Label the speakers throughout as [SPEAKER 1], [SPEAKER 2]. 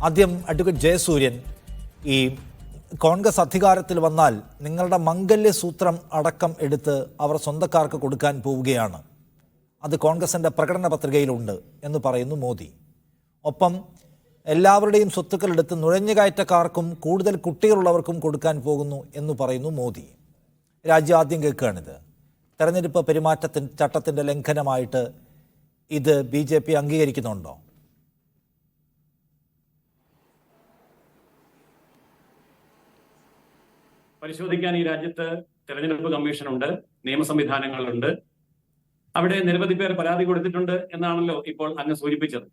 [SPEAKER 1] ആദ്യം അഡ്വക്കേറ്റ് ജയസൂര്യൻ, ഈ കോൺഗ്രസ് അധികാരത്തിൽ വന്നാൽ നിങ്ങളുടെ മംഗല്യ സൂത്രം അടക്കം എടുത്ത് അവർ സ്വന്തക്കാർക്ക് കൊടുക്കാൻ പോവുകയാണ്, അത് കോൺഗ്രസിൻ്റെ പ്രകടന പത്രികയിലുണ്ട് എന്ന് പറയുന്നു മോദി. ഒപ്പം എല്ലാവരുടെയും സ്വത്തുക്കൾ എടുത്ത് നുഴഞ്ഞുകയറ്റക്കാർക്കും കൂടുതൽ കുട്ടികളുള്ളവർക്കും കൊടുക്കാൻ പോകുന്നു എന്ന് പറയുന്നു മോദി. രാജ്യം ആദ്യം കേൾക്കുകയാണിത്. തെരഞ്ഞെടുപ്പ് ചട്ടത്തിൻ്റെ ലംഘനമായിട്ട് ഇത് BJP അംഗീകരിക്കുന്നുണ്ടോ?
[SPEAKER 2] പരിശോധിക്കാൻ ഈ രാജ്യത്ത് തെരഞ്ഞെടുപ്പ് കമ്മീഷനുണ്ട്, നിയമ സംവിധാനങ്ങളുണ്ട്. അവിടെ നിരവധി പേർ പരാതി കൊടുത്തിട്ടുണ്ട് എന്നാണല്ലോ ഇപ്പോൾ അങ്ങ് സൂചിപ്പിച്ചത്.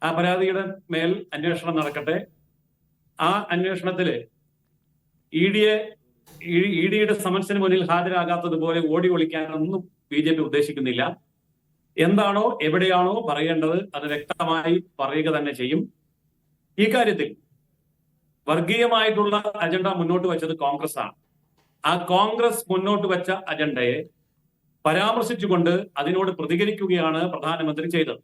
[SPEAKER 2] ആ പരാതിയുടെ മേൽ അന്വേഷണം നടക്കട്ടെ. ആ അന്വേഷണത്തില് ഇഡിയുടെ സമൻസിന് മുന്നിൽ ഹാജരാകാത്തതുപോലെ ഓടി ഒളിക്കാനൊന്നും BJP ഉദ്ദേശിക്കുന്നില്ല. എന്താണോ എവിടെയാണോ പറയേണ്ടത് അത് വ്യക്തമായി പറയുക തന്നെ ചെയ്യും. ഈ കാര്യത്തിൽ വർഗീയമായിട്ടുള്ള അജണ്ട മുന്നോട്ട് വെച്ചത് കോൺഗ്രസ് ആണ്. ആ കോൺഗ്രസ് മുന്നോട്ട് വെച്ച അജണ്ടയെ പരാമർശിച്ചുകൊണ്ട് അതിനോട് പ്രതികരിക്കുകയാണ് പ്രധാനമന്ത്രി ചെയ്തത്.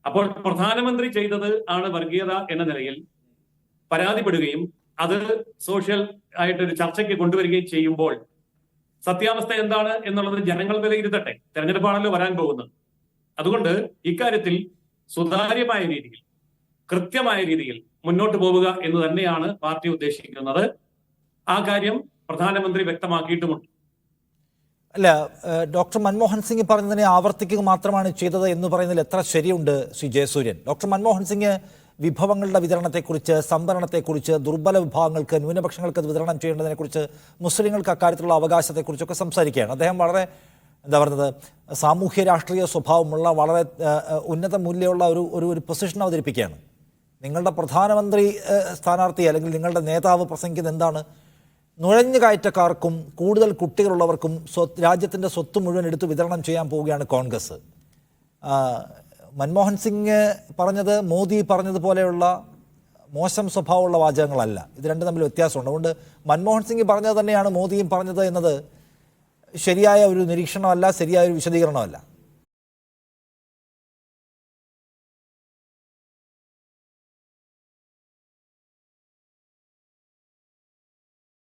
[SPEAKER 2] അപ്പോൾ പ്രധാനമന്ത്രി ചെയ്തത് ആണ് വർഗീയത എന്ന നിലയിൽ പരാതിപ്പെടുകയും അത് സോഷ്യൽ ആയിട്ടൊരു ചർച്ചയ്ക്ക് കൊണ്ടുവരികയും ചെയ്യുമ്പോൾ സത്യാവസ്ഥ എന്താണ് എന്നുള്ളത് ജനങ്ങൾ വിലയിരുത്തട്ടെ. തെരഞ്ഞെടുപ്പാണല്ലോ വരാൻ പോകുന്നത്. അതുകൊണ്ട് ഇക്കാര്യത്തിൽ സുതാര്യമായ രീതിയിൽ, കൃത്യമായ രീതിയിൽ മുന്നോട്ട് പോവുക എന്ന് തന്നെയാണ് പാർട്ടി ഉദ്ദേശിക്കുന്നത്. ആ കാര്യം പ്രധാനമന്ത്രി വ്യക്തമാക്കിയിട്ടുമുണ്ട്.
[SPEAKER 1] അല്ല, ഡോക്ടർ മൻമോഹൻ സിംഗ് പറഞ്ഞതിനെ ആവർത്തിക്കുക മാത്രമാണ് ചെയ്തത് എന്ന് പറയുന്നതിൽ എത്ര ശരിയുണ്ട് ശ്രീ ജയസൂര്യൻ? ഡോക്ടർ മൻമോഹൻ സിംഗ് വിഭവങ്ങളുടെ വിതരണത്തെക്കുറിച്ച്, സംഭരണത്തെക്കുറിച്ച്, ദുർബല വിഭാഗങ്ങൾക്ക്, ന്യൂനപക്ഷങ്ങൾക്ക് അത് വിതരണം ചെയ്യേണ്ടതിനെക്കുറിച്ച്, മുസ്ലിങ്ങൾക്ക് അക്കാര്യത്തിലുള്ള അവകാശത്തെക്കുറിച്ചൊക്കെ സംസാരിക്കുകയാണ്. അദ്ദേഹം വളരെ സാമൂഹ്യ രാഷ്ട്രീയ സ്വഭാവമുള്ള വളരെ ഉന്നത മൂല്യമുള്ള ഒരു പൊസിഷൻ അവതരിപ്പിക്കുകയാണ്. നിങ്ങളുടെ പ്രധാനമന്ത്രി സ്ഥാനാർത്ഥി അല്ലെങ്കിൽ നിങ്ങളുടെ നേതാവ് പ്രസംഗിക്കുന്നത് എന്താണ്? നുഴഞ്ഞുകയറ്റക്കാർക്കും കൂടുതൽ കുട്ടികളുള്ളവർക്കും രാജ്യത്തിൻ്റെ സ്വത്ത് മുഴുവൻ എടുത്ത് വിതരണം ചെയ്യാൻ പോവുകയാണ് കോൺഗ്രസ്. മൻമോഹൻ സിംഗ് പറഞ്ഞത് മോദി പറഞ്ഞതുപോലെയുള്ള മോശം സ്വഭാവമുള്ള വാചകങ്ങളല്ല. ഇത് രണ്ടും തമ്മിൽ വ്യത്യാസമുണ്ട്. അതുകൊണ്ട് മൻമോഹൻ സിംഗ് പറഞ്ഞത് തന്നെയാണ് മോദിയും പറഞ്ഞത് എന്നത് ശരിയായ ഒരു നിരീക്ഷണമല്ല, ശരിയായ ഒരു വിശദീകരണമല്ല.